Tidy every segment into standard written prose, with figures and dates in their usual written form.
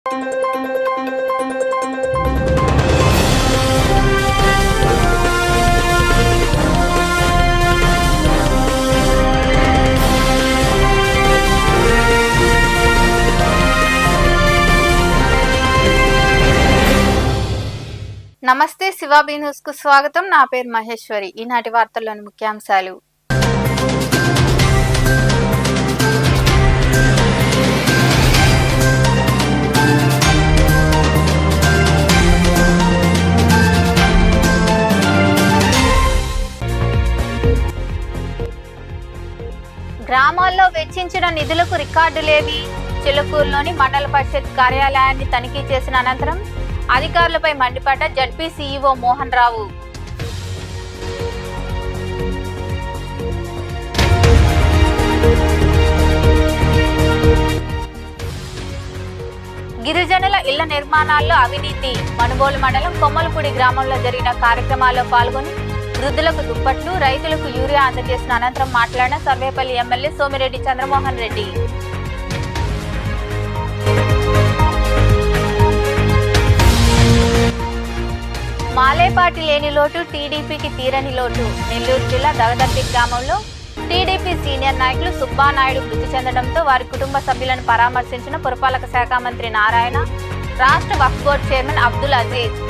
నమస్తే, శివాబీ న్యూస్ కు స్వాగతం. నా పేరు మహేశ్వరి. ఈనాటి వార్తల్లోని ముఖ్యాంశాలు. గ్రామాల్లో వెచ్చించిన నిధులకు రికార్డులేవి? చిలుకూరులోని మండల పరిషత్ కార్యాలయాన్ని తనిఖీ చేసిన అనంతరం అధికారులపై మండిపడ్డ జడ్పీ సీఈఓ మోహన్ రావు. గిరిజనుల ఇళ్ల నిర్మాణాల్లో అవినీతి. మనుబోలు మండలం కొమ్మలపూడి గ్రామంలో జరిగిన కార్యక్రమాల్లో పాల్గొని వృద్ధులకు దుప్పట్లు, రైతులకు యూరియా అందజేసిన అనంతరం మాట్లాడిన సర్వేపల్లి ఎమ్మెల్యే సోమిరెడ్డి చంద్రమోహన్ రెడ్డి. మాలేపాటి లేని లోటు, టీడీపీకి తీరని లోటు. నెల్లూరు జిల్లా దగదర్తి గ్రామంలో టీడీపీ సీనియర్ నాయకులు సుబ్బానాయుడు మృతి చెందడంతో వారి కుటుంబ సభ్యులను పరామర్శించిన పురపాలక శాఖ మంత్రి నారాయణ, రాష్ట్ర వక్ఫ్ బోర్డు చైర్మన్ అబ్దుల్ అజీజ్.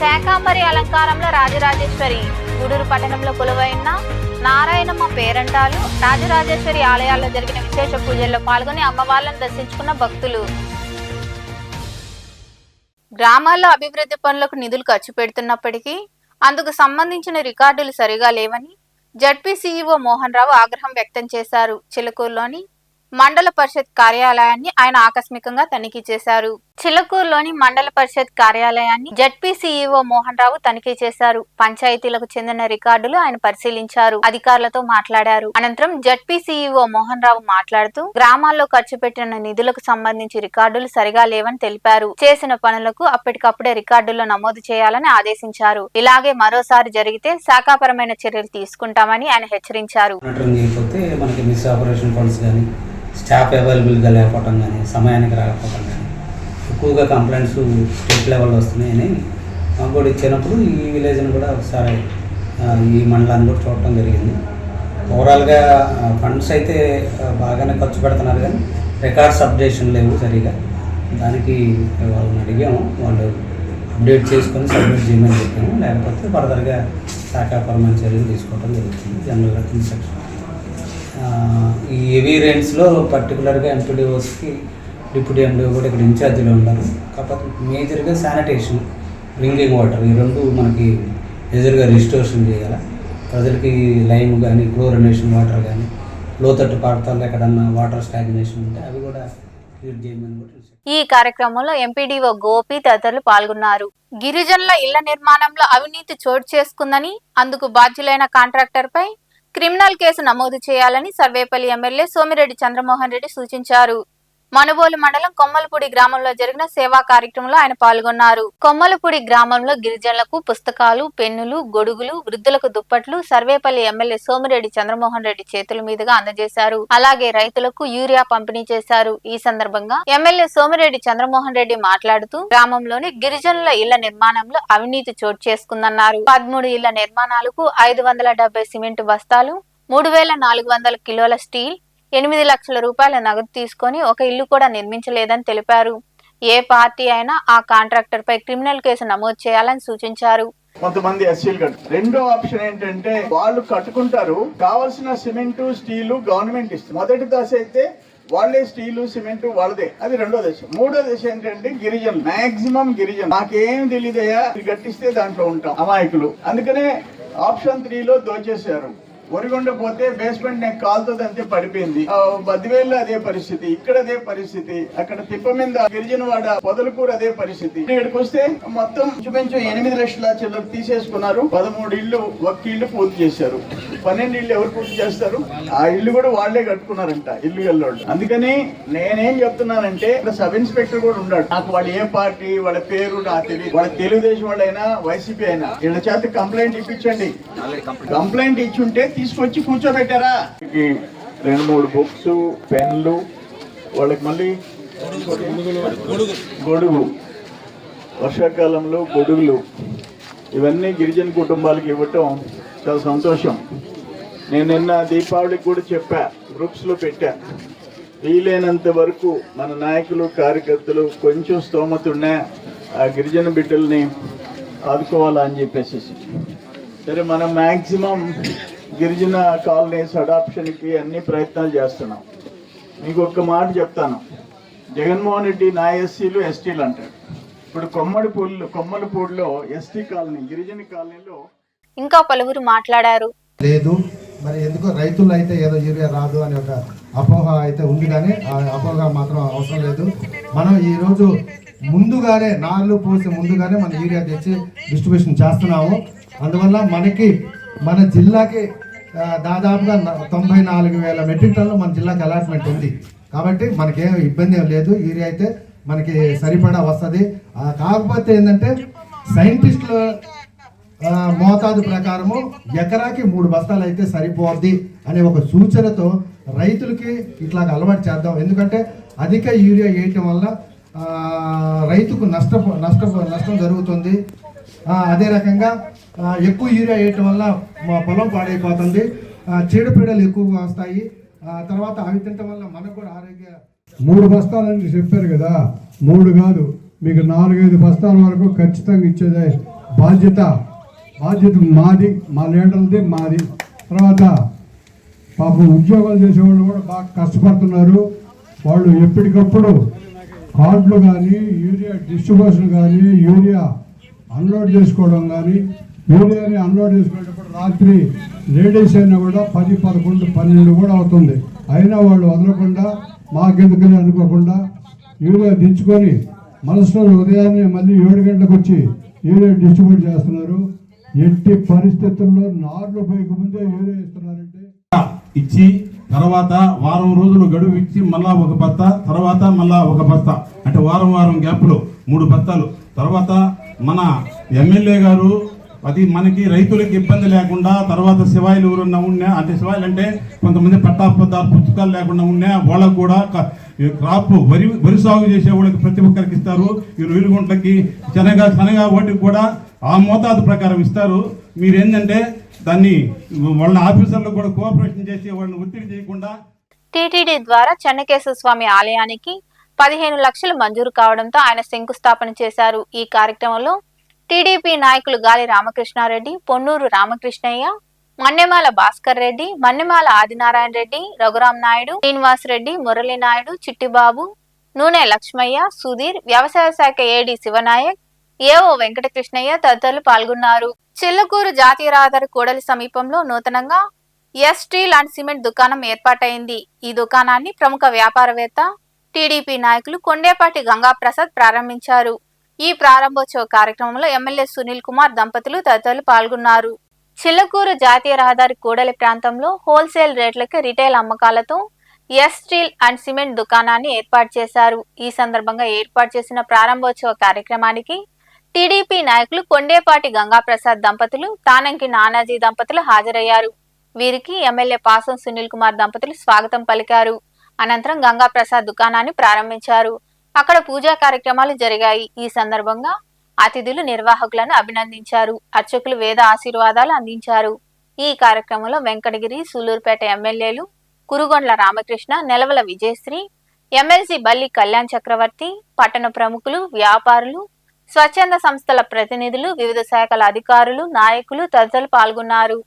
శాకాంబరి అలంకారంలో రాజరాజేశ్వరి. గూడూరు పట్టణంలో కొలువైన నారాయణమ్మ పేరంటాలు, రాజరాజేశ్వరి ఆలయాల్లో జరిగిన విశేష పూజల్లో పాల్గొని అమ్మవార్లను దర్శించుకున్న భక్తులు. గ్రామాల్లో అభివృద్ధి పనులకు నిధులు ఖర్చు పెడుతున్నప్పటికీ అందుకు సంబంధించిన రికార్డులు సరిగా లేవని జడ్పీ సీఈఓ మోహన్ రావు ఆగ్రహం వ్యక్తం చేశారు. చిలుకూరులోని మండల పరిషత్ కార్యాలయాన్ని ఆయన ఆకస్మికంగా తనిఖీ చేశారు. చిలుకూరులోని మండల పరిషత్ కార్యాలయాన్ని జడ్పీ సీఈఓ మోహన్ రావు తనిఖీ చేశారు. పంచాయతీలకు చెందిన రికార్డులు ఆయన పరిశీలించారు. అధికారులతో మాట్లాడారు. అనంతరం జడ్పీ సీఈఓ మోహన్ రావు మాట్లాడుతూ గ్రామాల్లో ఖర్చు పెట్టిన నిధులకు సంబంధించి రికార్డులు సరిగా లేవని తెలిపారు. చేసిన పనులకు అప్పటికప్పుడే రికార్డుల్లో నమోదు చేయాలని ఆదేశించారు. ఇలాగే మరోసారి జరిగితే శాఖాపరమైన చర్యలు తీసుకుంటామని ఆయన హెచ్చరించారు. స్టాఫ్ అవైలబుల్గా లేకపోవటం కానీ, సమయానికి రాకపోవటం కానీ, ఎక్కువగా కంప్లైంట్స్ స్టేట్ లెవెల్లో వస్తున్నాయని మాకు కూడా ఇచ్చినప్పుడు ఈ విలేజ్ని కూడా ఒకసారి ఈ మండలాన్ని కూడా చూడటం జరిగింది. ఓవరాల్గా ఫండ్స్ అయితే బాగానే ఖర్చు పెడుతున్నారు కానీ రికార్డ్స్ అప్డేషన్ లేవు సరిగా. దానికి వాళ్ళని అడిగాము, వాళ్ళు అప్డేట్ చేసుకొని సబ్మిట్ చేయమని చెప్పాము. లేకపోతే ఫర్దర్గా శాఖాపరమైన చర్యలు తీసుకోవడం జరుగుతుంది. జనరల్గా ఇన్స్ట్రక్షన్ ఈ హెవీ రేంజ్లో పర్టికులర్గా ఎంపీడీఓస్కి డిప్యూటీ ఎంపీడీఓ కూడా ఇక్కడ ఇన్ఛార్జీలో ఉన్నారు. కాకపోతే మేజర్గా శానిటేషన్, డ్రింకింగ్ వాటర్, ఈ రెండు మనకి మేజర్గా రిజిస్ట్రేషన్ చేయాలి. ప్రజలకి లైమ్ కానీ, క్లోరినేషన్ వాటర్ కానీ, లోతట్టు ప్రాంతాల్లో ఎక్కడన్నా వాటర్ స్టాగ్నేషన్ ఉంటే అవి కూడా క్లియర్ చేయమని కూడా. ఈ కార్యక్రమంలో ఎంపీడీఓ గోపి తదితరులు పాల్గొన్నారు. గిరిజనుల ఇళ్ల నిర్మాణంలో అవినీతి చోటు చేసుకుందని, అందుకు బాధ్యులైన కాంట్రాక్టర్పై క్రిమినల్ కేసు నమోదు చేయాలని సర్వేపల్లి ఎమ్మెల్యే సోమిరెడ్డి చంద్రమోహన్ రెడ్డి సూచించారు. మనుబోలు మండలం కొమ్మలపూడి గ్రామంలో జరిగిన సేవా కార్యక్రమంలో ఆయన పాల్గొన్నారు. కొమ్మలపూడి గ్రామంలో గిరిజనులకు పుస్తకాలు, పెన్నులు, గొడుగులు, వృద్ధులకు దుప్పట్లు సర్వేపల్లి ఎమ్మెల్యే సోమిరెడ్డి చంద్రమోహన్ రెడ్డి చేతుల మీదుగా అందజేశారు. అలాగే రైతులకు యూరియా పంపిణీ చేశారు. ఈ సందర్భంగా ఎమ్మెల్యే సోమిరెడ్డి చంద్రమోహన్ రెడ్డి మాట్లాడుతూ గ్రామంలోని గిరిజనుల ఇళ్ల నిర్మాణంలో అవినీతి చోటు చేసుకుందన్నారు. 13 ఇళ్ల నిర్మాణాలకు 570 సిమెంట్ బస్తాలు, 3400 కిలోల స్టీల్, 8 లక్షల రూపాయల నగదు తీసుకొని ఒక ఇల్లు కూడా నిర్మించలేదని తెలిపారు. ఏ పార్టీ అయినా ఆ కాంట్రాక్టర్ పై క్రిమినల్ కేసు నమోదు చేయాలని సూచించారు. కొంతమంది ఎస్సీలు రెండో ఆప్షన్ ఏంటంటే వాళ్ళు కట్టుకుంటారు, కావాల్సిన సిమెంట్ స్టీలు గవర్నమెంట్ ఇస్తుంది. మొదటి దశ అయితే వాళ్ళే స్టీలు సిమెంట్ వాళ్ళదే, అది రెండో దశ. మూడో దశ ఏంటంటే గిరిజనులు, మాక్సిమం గిరిజనులు నాకేం తెలియదయా గట్టిస్తే దాంట్లో ఉంటాం అమాయకులు. అందుకనే ఆప్షన్ 3లో దోచేశారు. ఒరిగొండ పోతే బేస్మెంట్ నాకు కాలుతుంది అంతే పడిపోయింది. బద్దివేల్లో అదే పరిస్థితి, ఇక్కడ అదే పరిస్థితి, అక్కడ తిప్ప మీద గిరిజనవాడ పొదలకూరు అదే పరిస్థితి. ఇక్కడికి వస్తే మొత్తం ఇంచుమించు 8 లక్షల చిల్లర తీసేసుకున్నారు. 13 ఇళ్ళు ఒక్క ఇల్లు పూర్తి చేశారు. 12 ఇళ్ళు ఎవరు పూర్తి చేస్తారు? ఆ ఇల్లు కూడా వాళ్లే కట్టుకున్నారంట ఇల్లు వెళ్ళోళ్ళు. అందుకని నేనేం చెప్తున్నానంటే ఇక్కడ సబ్ ఇన్స్పెక్టర్ కూడా ఉన్నాడు. నాకు వాళ్ళు ఏ పార్టీ, వాళ్ళ పేరు నాకు తెలియదు. వాళ్ళ తెలుగుదేశం వాళ్ళైనా వైసీపీ అయినా వీళ్ళ చేత కంప్లైంట్ ఇప్పించండి. కంప్లైంట్ ఇచ్చుంటే తీసుకొచ్చి కూర్చోబెట్టారా? 2-3 బుక్స్, పెన్లు, వాళ్ళకి మళ్ళీ గొడుగు, వర్షాకాలంలో గొడుగులు, ఇవన్నీ గిరిజన కుటుంబాలకు ఇవ్వటం చాలా సంతోషం. నేను నిన్న దీపావళికి కూడా చెప్పా, గ్రూప్స్లో పెట్టా, వీలైనంత వరకు మన నాయకులు కార్యకర్తలు కొంచెం స్తోమత ఉన్నా ఆ గిరిజన బిడ్డల్ని ఆదుకోవాలా అని చెప్పేసి. సరే, మనం మ్యాక్సిమం గిరిజన కాలనీస్ అడాప్షన్కి అన్ని ప్రయత్నాలు చేస్తున్నాం. మీకు ఒక్క మాట చెప్తాను, జగన్మోహన్ రెడ్డి నా ఎస్సీలు ఎస్టీలు అంటాడు. ఇప్పుడు కొమ్మలపూడిలో ఎస్టీ కాలనీ, గిరిజన కాలనీలో ఇంకా పలువురు మాట్లాడారు. లేదు, మరి ఎందుకో రైతులు అయితే ఏదో యూరియా రాదు అని ఒక అపోహ అయితే ఉంది, కానీ ఆ అపోహ మాత్రం అవసరం లేదు. మనం ఈరోజు ముందుగానే నాలుగు పోసి ముందుగానే మన యూరియా తెచ్చి డిస్ట్రిబ్యూషన్ చేస్తున్నాము. అందువల్ల మన జిల్లాకి దాదాపుగా 94,000 మెట్రిక్ టన్నులు మన జిల్లాకి అలాట్మెంట్ ఉంది. కాబట్టి మనకేం ఇబ్బంది ఏం లేదు, యూరియా అయితే మనకి సరిపడా వస్తుంది. కాకపోతే ఏంటంటే సైంటిస్టులు మోతాదు ప్రకారము ఎకరాకి 3 బస్తాలు అయితే సరిపోద్ది అనే ఒక సూచనతో రైతులకి ఇట్లా అలవాటు చేద్దాం. ఎందుకంటే అధిక యూరియా వేయటం వల్ల రైతుకు నష్టం జరుగుతుంది. అదే రకంగా ఎక్కువ యూరియా వేయటం వల్ల మా పొలం పాడైపోతుంది, చీడపీడలు ఎక్కువగా వస్తాయి. తర్వాత అవి తినటం వల్ల మనకు కూడా ఆరోగ్య 3 బస్తాలని చెప్పారు కదా, 3 కాదు, మీకు 4-5 బస్తాల వరకు ఖచ్చితంగా ఇచ్చేదే బాధ్యత మాది, మా లీడర్ది మాది. తర్వాత పాపం ఉద్యోగాలు చేసేవాళ్ళు కూడా బాగా కష్టపడుతున్నారు. వాళ్ళు ఎప్పటికప్పుడు కార్డులు కానీ, యూరియా డిస్ట్రిబ్యూషన్ కానీ, యూరియా అన్లోడ్ చేసుకోవడం కానీ, యూరియాని అన్లోడ్ చేసుకునేటప్పుడు రాత్రి లేడీస్ అయినా కూడా 10, 11, 12 కూడా అవుతుంది. అయినా వాళ్ళు వదలకుండా మాకెందుకని అనుకోకుండా యూరియా దించుకొని మరుసటి ఉదయాన్నే మళ్ళీ 7 గంటలకు వచ్చి యూరియా డిస్ట్రిబ్యూట్ చేస్తున్నారు. ఎట్టి పరిస్థితుల్లో నార్లు పైకి ముందే యూరియా ఇస్తున్నారంటే ఇచ్చి తర్వాత వారం రోజులు గడువు ఇచ్చి మళ్ళా ఒక బస్తా, తర్వాత మళ్ళా ఒక బస్తా, అంటే వారం గ్యాప్లో 3 బస్తాలు. తర్వాత మన ఎమ్మెల్యే గారు అది మనకి రైతులకు ఇబ్బంది లేకుండా, తర్వాత శివాయిలు ఎవరన్నా ఉన్నా, అంటే శివాయిలు అంటే కొంతమంది పట్టాపద్దాలు పుస్తకాలు లేకుండా ఉన్నా వాళ్ళకు కూడా క్రాప్ వరి సాగు చేసే వాళ్ళకి ప్రతి ఒక్కరికి ఇస్తారు. 20 గుంటలకి శనగ వాటికి కూడా ఆ మోతాదు ప్రకారం ఇస్తారు. మీరేంటంటే దాన్ని వాళ్ళ ఆఫీసర్లకు కూడా కోఆపరేషన్ చేసి వాళ్ళని ఒత్తిడి చేయకుండా. టీటీడీ ద్వారా చెన్నకేశ్వర స్వామి ఆలయానికి 15 లక్షలు మంజూరు కావడంతో ఆయన శంకుస్థాపన చేశారు. ఈ కార్యక్రమంలో టీడీపీ నాయకులు గాలి రామకృష్ణారెడ్డి, పొన్నూరు రామకృష్ణయ్య, మన్నెమాల భాస్కర్ రెడ్డి, మన్నెమాల ఆదినారాయణ రెడ్డి, రఘురాం నాయుడు, శ్రీనివాస్ రెడ్డి, మురళీ నాయుడు, చిట్టిబాబు, నూనె లక్ష్మయ్య, సుధీర్, వ్యవసాయ శాఖ ఏడీ శివనాయక్, ఏఓ వెంకటకృష్ణయ్య తదితరులు పాల్గొన్నారు. చిల్లకూరు జాతీయ రహదారి కూడలి సమీపంలో నూతనంగా ఎస్ స్టీల్ అండ్ సిమెంట్ దుకాణం ఏర్పాటైంది. ఈ దుకాణాన్ని ప్రముఖ వ్యాపారవేత్త టీడీపీ నాయకులు కొండేపాటి గంగాప్రసాద్ ప్రారంభించారు. ఈ ప్రారంభోత్సవ కార్యక్రమంలో ఎమ్మెల్యే సునీల్ కుమార్ దంపతులు తదితరులు పాల్గొన్నారు. చిల్లకూరు జాతీయ రహదారి కూడలి ప్రాంతంలో హోల్సేల్ రేట్లకి రిటైల్ అమ్మకాలతో ఎస్ స్టీల్ అండ్ సిమెంట్ దుకాణాన్ని ఏర్పాటు చేశారు. ఈ సందర్భంగా ఏర్పాటు చేసిన ప్రారంభోత్సవ కార్యక్రమానికి టీడీపీ నాయకులు కొండేపాటి గంగాప్రసాద్ దంపతులు, తానంకి నానాజీ దంపతులు హాజరయ్యారు. వీరికి ఎమ్మెల్యే పాసం సునీల్ కుమార్ దంపతులు స్వాగతం పలికారు. అనంతరం గంగాప్రసాద్ దుకాణాన్ని ప్రారంభించారు. అక్కడ పూజా కార్యక్రమాలు జరిగాయి. ఈ సందర్భంగా అతిథులు నిర్వాహకులను అభినందించారు. అర్చకులు వేద ఆశీర్వాదాలు అందించారు. ఈ కార్యక్రమంలో వెంకటగిరి, సూలూరుపేట ఎమ్మెల్యేలు కురుగొండ్ల రామకృష్ణ, నెలవల విజయశ్రీ, ఎమ్మెల్సీ బల్లి కళ్యాణ్ చక్రవర్తి, పట్టణ ప్రముఖులు, వ్యాపారులు, స్వచ్ఛంద సంస్థల ప్రతినిధులు, వివిధ శాఖల అధికారులు, నాయకులు తదితరులు పాల్గొన్నారు.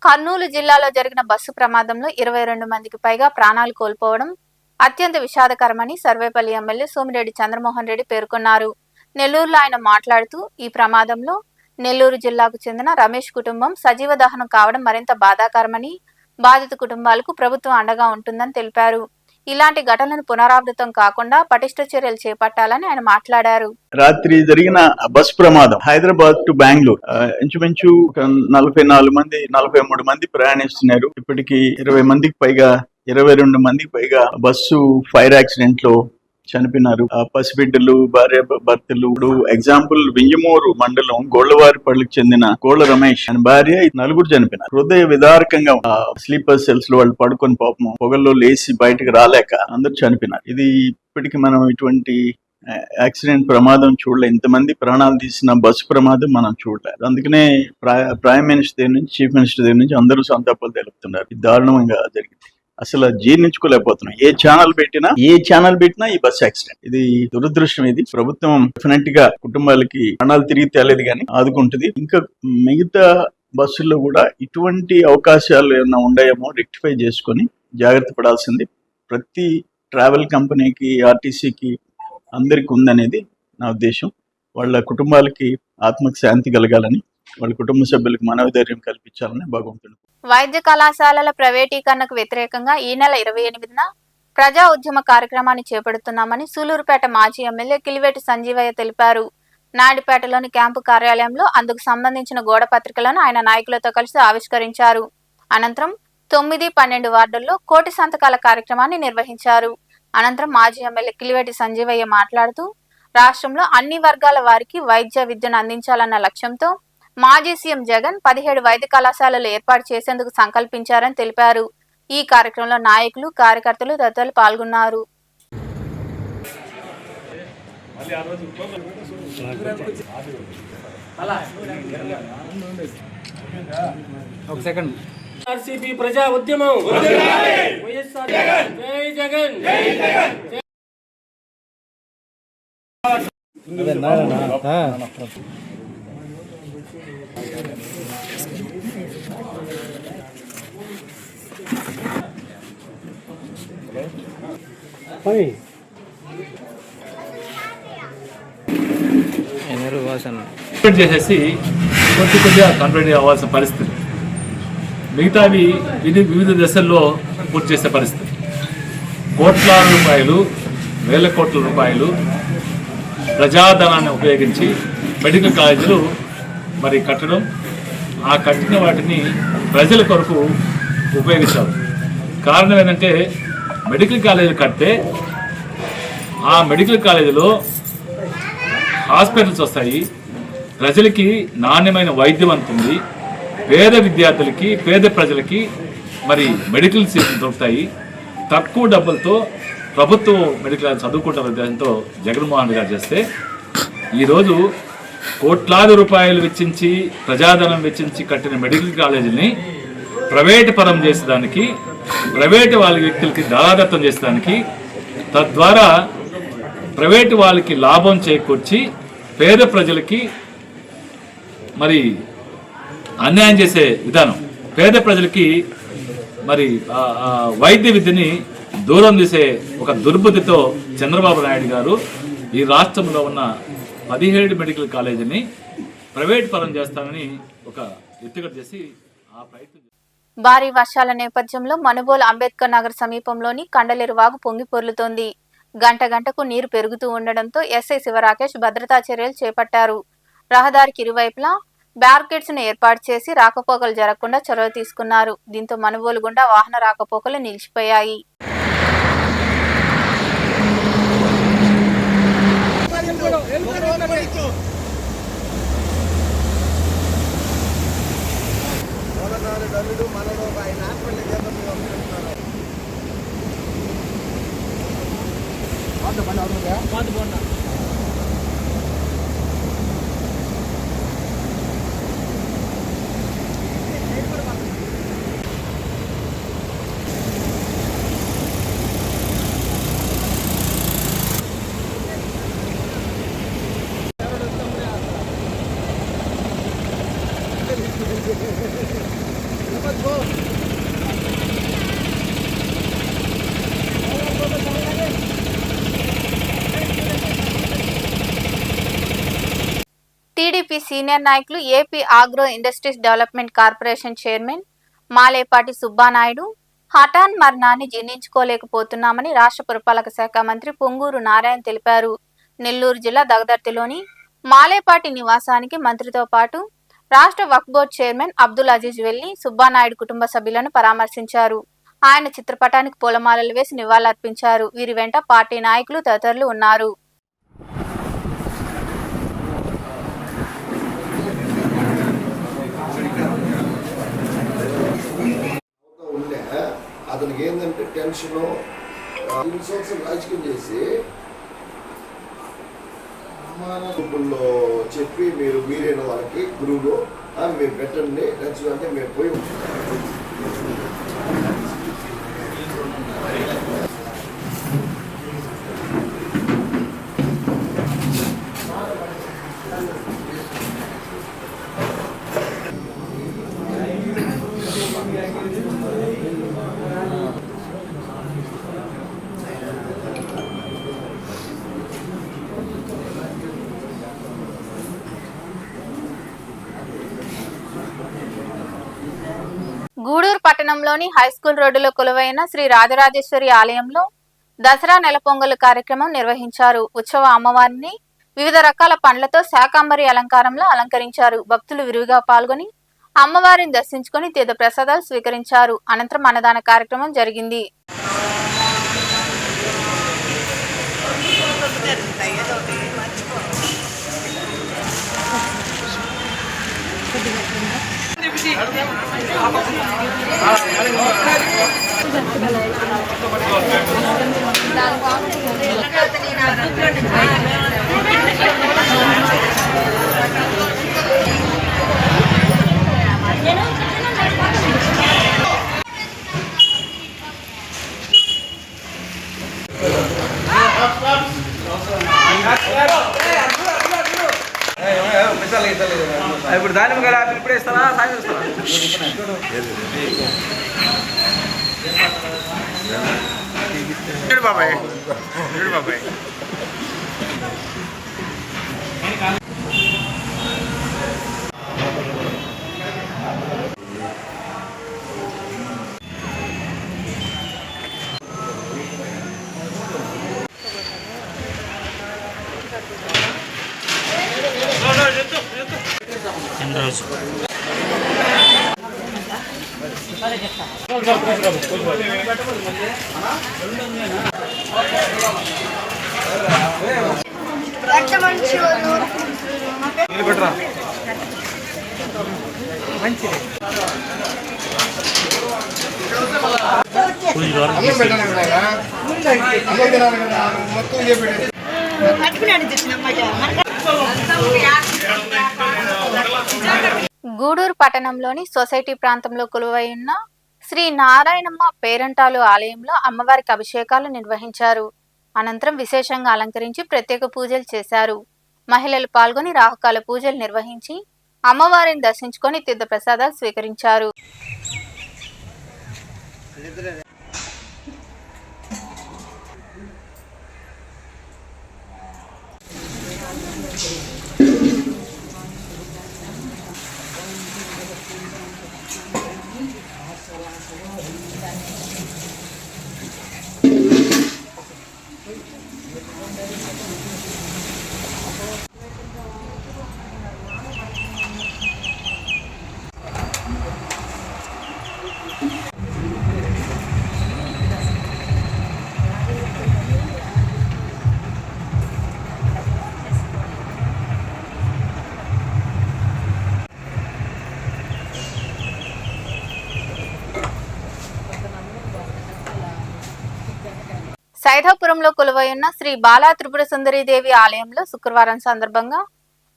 కర్నూలు జిల్లాలో జరిగిన బస్సు ప్రమాదంలో 22 మందికి పైగా ప్రాణాలు కోల్పోవడం అత్యంత విషాదకరమని సర్వేపల్లి ఎమ్మెల్యే సోమిరెడ్డి చంద్రమోహన్ రెడ్డి పేర్కొన్నారు. నెల్లూరులో ఆయన మాట్లాడుతూ ఈ ప్రమాదంలో నెల్లూరు జిల్లాకు చెందిన రమేష్ కుటుంబం సజీవ దహనం కావడం మరింత బాధాకరమని, బాధిత కుటుంబాలకు ప్రభుత్వం అండగా ఉంటుందని తెలిపారు. ఇలాంటి ఘటనలు పునరావృతం కాకుండా పటిష్ట చర్యలు చేపట్టాలని ఆయన మాట్లాడారు. రాత్రి జరిగిన బస్ ప్రమాదం హైదరాబాద్ టు బెంగళూరు, ఇంచుమించు 43 మంది ప్రయాణిస్తున్నారు. ఇప్పటికి 22 మందికి పైగా బస్సు ఫైర్ యాక్సిడెంట్ లో చనిపోయినారు. పసిబిడ్డలు, భార్య భర్తలు. ఇప్పుడు ఎగ్జాంపుల్ వింజమూరు మండలం గోళ్లవారిపల్లికి చెందిన గోళ్ల రమేష్ అని భార్య 4 చనిపోయినారు. హృదయ విదారకంగా స్లీపర్ సెల్స్ లో వాళ్ళు పడుకొని పాపం పొగల్లో లేచి బయటకు రాలేక అందరూ చనిపోయినారు. ఇది ఇప్పటికి మనం ఇటువంటి యాక్సిడెంట్ ప్రమాదం చూడలే. ఇంతమంది ప్రాణాలు తీసిన బస్సు ప్రమాదం మనం చూడలేదు. అందుకనే ప్రైమ్ మినిస్టర్ దగ్గర నుంచి, చీఫ్ మినిస్టర్ దగ్గర నుంచి అందరూ సంతాపాలు తెలుపుతున్నారు. ఇది దారుణంగా జరిగింది. అసలు జీర్ణించుకోలేకపోతున్నాం. ఏ ఛానల్ పెట్టినా ఈ బస్ యాక్సిడెంట్. ఇది దురదృష్టం. ఇది ప్రభుత్వం డెఫినెట్ గా కుటుంబాలకి ప్రాణాలు తిరిగి తేలేదు కానీ ఆదుకుంటుంది. ఇంకా మిగతా బస్సుల్లో కూడా ఇటువంటి అవకాశాలు ఏమైనా ఉన్నాయేమో రెక్టిఫై చేసుకొని జాగ్రత్త పడాల్సింది ప్రతి ట్రావెల్ కంపెనీకి, ఆర్టీసీకి అందరికి ఉందనేది నా ఉద్దేశం. వాళ్ళ కుటుంబాలకి ఆత్మకు శాంతి కలగాలని, వాళ్ళ కుటుంబ సభ్యులకు మనోధైర్యం కల్పించాలని భగవంతుడు. వైద్య కళాశాలల ప్రైవేటీకరణకు వ్యతిరేకంగా ఈ నెల 28న ప్రజా ఉద్యమ కార్యక్రమాన్ని చేపడుతున్నామని సూలూరుపేట మాజీ ఎమ్మెల్యే కిలివేటి సంజీవయ్య తెలిపారు. నాయుడుపేటలోని క్యాంపు కార్యాలయంలో అందుకు సంబంధించిన గోడ పత్రికలను ఆయన నాయకులతో కలిసి ఆవిష్కరించారు. అనంతరం 9, 12 వార్డుల్లో కోటి సంతకాల కార్యక్రమాన్ని నిర్వహించారు. అనంతరం మాజీ ఎమ్మెల్యే కిలివేటి సంజీవయ్య మాట్లాడుతూ రాష్ట్రంలో అన్ని వర్గాల వారికి వైద్య విద్యను అందించాలన్న లక్ష్యంతో మాజీ సీఎం జగన్ 17 వైద్య కళాశాలలు ఏర్పాటు చేసేందుకు సంకల్పించారని తెలిపారు. ఈ కార్యక్రమంలో నాయకులు, కార్యకర్తలు తదితరులు పాల్గొన్నారు. ఆర్సీపీ ప్రజా ఉద్యమం వైఎస్ఆర్ జై జగన్ చేసేసి కొద్దిగా కంప్లీట్ అవ్వాల్సిన పరిస్థితి, మిగతావి వివిధ దశల్లో పూర్తి చేసే పరిస్థితి. కోట్లాది రూపాయలు, వేల కోట్ల రూపాయలు ప్రజాధనాన్ని ఉపయోగించి మెడికల్ కాలేజీలు మరి కట్టడం, ఆ కట్టిన వాటిని ప్రజల కొరకు ఉపయోగించారు. కారణం ఏంటంటే మెడికల్ కాలేజీలు కడితే ఆ మెడికల్ కాలేజీలో హాస్పిటల్స్ వస్తాయి, ప్రజలకి నాణ్యమైన వైద్యం అందుతుంది, పేద విద్యార్థులకి, పేద ప్రజలకి మరి మెడికల్ సీట్లు దొరుకుతాయి. తక్కువ డబ్బులతో ప్రభుత్వ మెడికల్ చదువుకుంటున్న ఉద్దేశంతో జగన్మోహన్ రెడ్డి గారు చేస్తే ఈరోజు కోట్లాది రూపాయలు వెచ్చించి, ప్రజాధనం వెచ్చించి కట్టిన మెడికల్ కాలేజీని ప్రైవేటు పరం చేసేదానికి, ప్రైవేటు వాళ్ళ వ్యక్తులకి దారాదత్తం చేసేదానికి, తద్వారా ప్రైవేటు వాళ్ళకి లాభం చేకూర్చి పేద ప్రజలకి మరి అన్యాయం చేసే విధానం, పేద ప్రజలకి మరి వైద్య విద్యని దూరం చేసే ఒక దుర్బుద్ధితో చంద్రబాబు నాయుడు గారు ఈ రాష్ట్రంలో ఉన్న 17 మెడికల్ కాలేజీని ప్రైవేట్ పరం చేస్తానని ఒక ఎత్తుగడ చేసి ఆ ప్రయత్నం. భారీ వర్షాల నేపథ్యంలో మనుబోలు అంబేద్కర్ నగర్ సమీపంలోని కండలేరు వాగు పొంగి పొర్లుతోంది. గంటకు నీరు పెరుగుతూ ఉండడంతో ఎస్ఐ శివరాకేష్ భద్రతా చర్యలు చేపట్టారు. రహదారికి ఇరువైపులా బ్యారికేడ్స్ ను ఏర్పాటు చేసి రాకపోకలు జరగకుండా చొరవ తీసుకున్నారు. దీంతో మనుబోలు గుండా వాహన రాకపోకలు నిలిచిపోయాయి. టీడీపీ సీనియర్ నాయకులు AP agro industries development corporation chairman Malepati Subbanaidu హఠాన్ మరణాన్ని జీర్ణించుకోలేకపోతున్నామని రాష్ట్ర పురపాలక శాఖ మంత్రి పొంగూరు నారాయణ తెలిపారు. నెల్లూరు జిల్లా దగదర్తిలోని మాలేపాటి నివాసానికి మంత్రితో పాటు రాష్ట్ర వక్ఫ్ బోర్డు చైర్మన్ అబ్దుల్ అజీజ్ వెళ్లి సుబ్బానాయుడు కుటుంబ సభ్యులను పరామర్శించారు. ఆయన చిత్రపటానికి పూలమాలలు వేసి నివాళులర్పించారు. వీరి వెంట పార్టీ నాయకులు తదితరులు ఉన్నారు. అతనికి ఏంటంటే టెన్షను సంవత్సరం రాజకీయం చేసి గ్రూపుల్లో చెప్పి మీరైన వాళ్ళకి గురువులు మీరు పెట్టండి అంటే మేము పోయి గూడూరు పట్టణంలోని హైస్కూల్ రోడ్డులో కొలువైన శ్రీ రాజరాజేశ్వరి ఆలయంలో దసరా నెలపొంగలు కార్యక్రమం నిర్వహించారు. ఉత్సవ అమ్మవారిని వివిధ రకాల పండ్లతో శాకాంబరి అలంకారంలో అలంకరించారు. భక్తులు విరివిగా పాల్గొని అమ్మవారిని దర్శించుకుని తీర్థ ప్రసాదాలు స్వీకరించారు. అనంతరం అన్నదాన కార్యక్రమం జరిగింది. ఇప్పుడు దాని కదా ఇప్పుడే ఇస్తానా సాయం ఇస్తానా బాబాయ్ బాబాయ్ గూడూరు పట్టణంలోని సొసైటీ ప్రాంతంలో కొలువై ఉన్న శ్రీ నారాయణమ్మ పేరంటాలు ఆలయంలో అమ్మవారికి అభిషేకాలు నిర్వహించారు. అనంతరం విశేషంగా అలంకరించి ప్రత్యేక పూజలు చేశారు. మహిళలు పాల్గొని రాహుకాల పూజలు నిర్వహించి అమ్మవారిని దర్శించుకొని తీర్థ ప్రసాదాలు స్వీకరించారు. సైదాపురంలో కొలువైన శ్రీ బాలా త్రిపుర సుందరీదేవి ఆలయంలో శుక్రవారం సందర్భంగా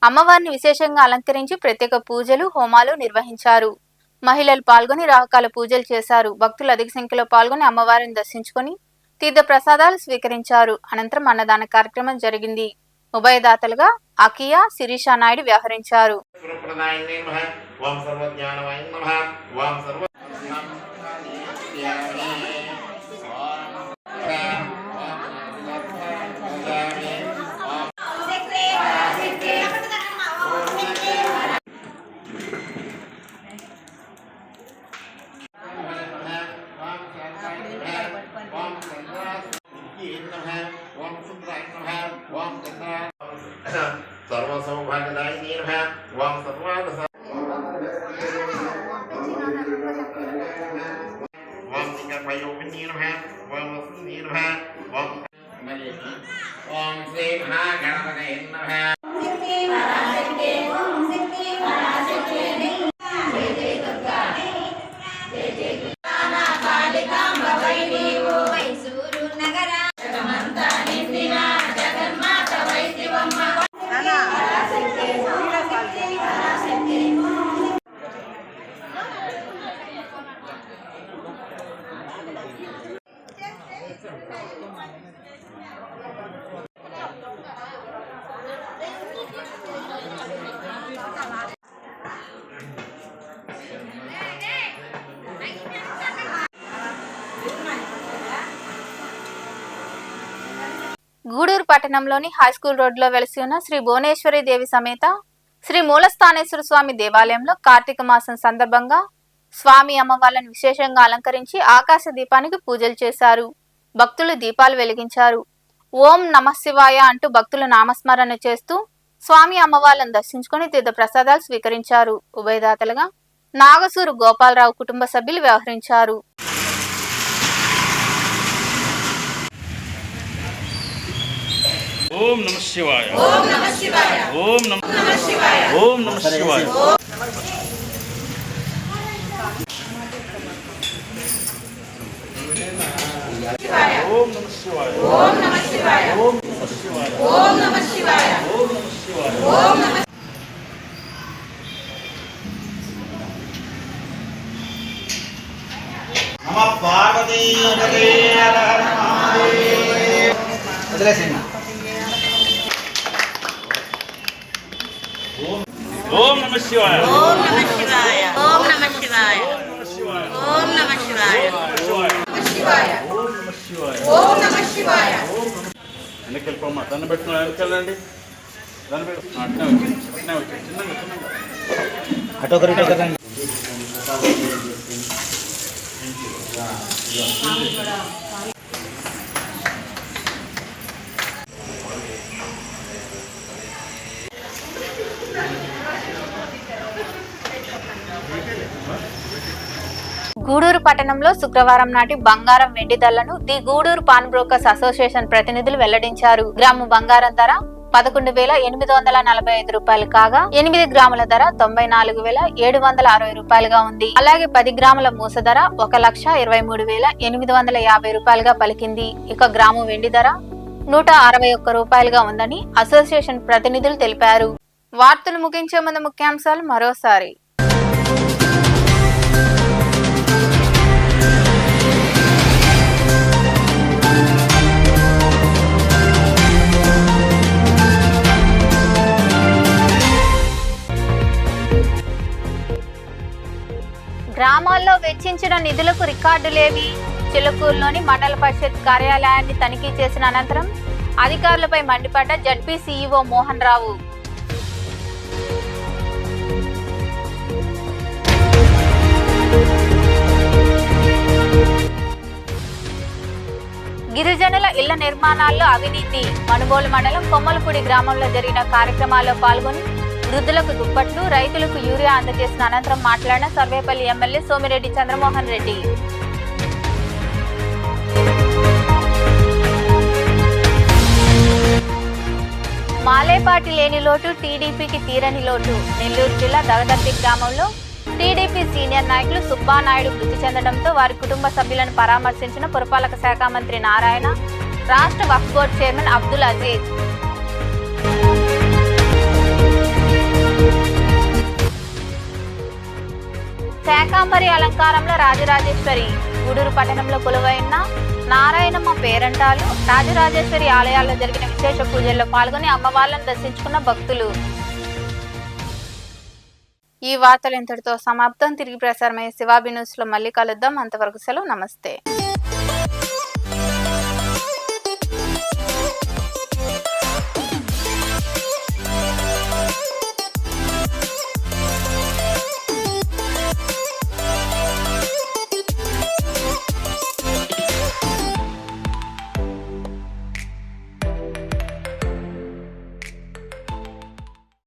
అమ్మవారిని విశేషంగా అలంకరించి ప్రత్యేక పూజలు హోమాలు నిర్వహించారు. మహిళలు పాల్గొని రాహుకాల పూజలు చేశారు. భక్తులు అధిక సంఖ్యలో పాల్గొని అమ్మవారిని దర్శించుకొని తీర్థ ప్రసాదాలు స్వీకరించారు. అనంతరం అన్నదాన కార్యక్రమం జరిగింది. ఉభయదాతలుగా అకియా శిరీషా నాయుడు వ్యవహరించారు. ఓం శ్రీ మహాగణపతయే నమః. గూడూరు పట్టణంలోని హైస్కూల్ రోడ్లో వెలిసి ఉన్న శ్రీ భువనేశ్వరి దేవి సమేత శ్రీ మూలస్థానేశ్వర స్వామి దేవాలయంలో కార్తీక మాసం సందర్భంగా స్వామి అమ్మవార్లను విశేషంగా అలంకరించి ఆకాశ దీపానికి పూజలు చేశారు. భక్తులు దీపాలు వెలిగించారు. ఓం నమఃశివాయ అంటూ భక్తులు నామస్మరణ చేస్తూ స్వామి అమ్మవార్లను దర్శించుకుని తీర్థ ప్రసాదాలు స్వీకరించారు. ఉభయదాతలుగా నాగసూరు గోపాలరావు కుటుంబ సభ్యులు వ్యవహరించారు. ఓం నమః శివాయ. ఓం నమః శివాయ. ఓం నమః శివాయ. ఓం నమః శివాయ. ఓం నమః శివాయ. ఓం నమః శివాయ. ఓం నమః శివాయ. ఓం నమః శివాయ. ఓం నమః శివాయ. ఓం నమః నమః పార్వతీ పతే హర హర మహాదేవ. వదిలేసేయండి. ఓం నమః శివాయ. ఓం నమః శివాయ. ఓం నమః శివాయ. ఓం నమః శివాయ. ఓం నమః శివాయ. ఓం నమః శివాయ. ఓం నమః శివాయ. వెనక్కి వెళ్ళిపోమ్మా. దాన్ని పెట్టుకుని వెనక్కి వెళ్ళండి. దాన్ని పెట్టు. అట్నే వచ్చి చిన్నగా అటొకరి గూడూరు పట్టణంలో శుక్రవారం నాటి బంగారం వెండి ధరలను the Gudur pawn brokers association ప్రతినిధులు వెల్లడించారు. గ్రాము బంగారం ధర 11,845 రూపాయలు కాగా 8 గ్రాముల ధర 94,760 రూపాయలుగా ఉంది. అలాగే 10 గ్రాముల మూస ధర 1,23,850 రూపాయలుగా పలికింది. ఇక గ్రాము వెండి ధర 161 రూపాయలుగా ఉందని అసోసియేషన్ ప్రతినిధులు తెలిపారు. వార్తలు ముగించే ముందు ముఖ్యాంశాలు మరోసారి. గ్రామాల్లో వెచ్చించిన నిధులకు రికార్డులేవి? చిలుకూరులోని మండల పరిషత్ కార్యాలయాన్ని తనిఖీ చేసిన అనంతరం అధికారులపై మండిపడ్డ జడ్పీ సీఈఓ మోహన్ రావు. గిరిజనుల ఇళ్ల నిర్మాణాల్లో అవినీతి. మనుబోలు మండలం కొమ్మలపూడి గ్రామంలో జరిగిన కార్యక్రమాల్లో పాల్గొని వృద్ధులకు దుప్పట్లు, రైతులకు యూరియా అందజేసిన అనంతరం మాట్లాడిన సర్వేపల్లి ఎమ్మెల్యే సోమిరెడ్డి చంద్రమోహన్ రెడ్డి. మాలేపాటి లేని లోటు టీడీపీకి తీరని లోటు. నెల్లూరు జిల్లా దగదర్తి గ్రామంలో టీడీపీ సీనియర్ నాయకులు సుబ్బానాయుడు మృతి చెందడంతో వారి కుటుంబ సభ్యులను పరామర్శించిన పురపాలక శాఖ మంత్రి నారాయణ, రాష్ట్ర వక్ఫ్ బోర్డు చైర్మన్ అబ్దుల్ అజీజ్. శాకాంబరి అలంకారంలో రాజరాజేశ్వరి. గూడూరు పట్టణంలో కొలువైన నారాయణమ్మ పేరంటాలు, రాజరాజేశ్వరి ఆలయాల్లో జరిగిన విశేష పూజల్లో పాల్గొని అమ్మవార్లను దర్శించుకున్న భక్తులు. ఈ వార్తలు ఇంతటితో సమాప్తం. తిరిగి ప్రసారమయ్యే శివాబి న్యూస్ లో మళ్ళీ కలుద్దాం. అంతవరకు సెలవు. నమస్తే.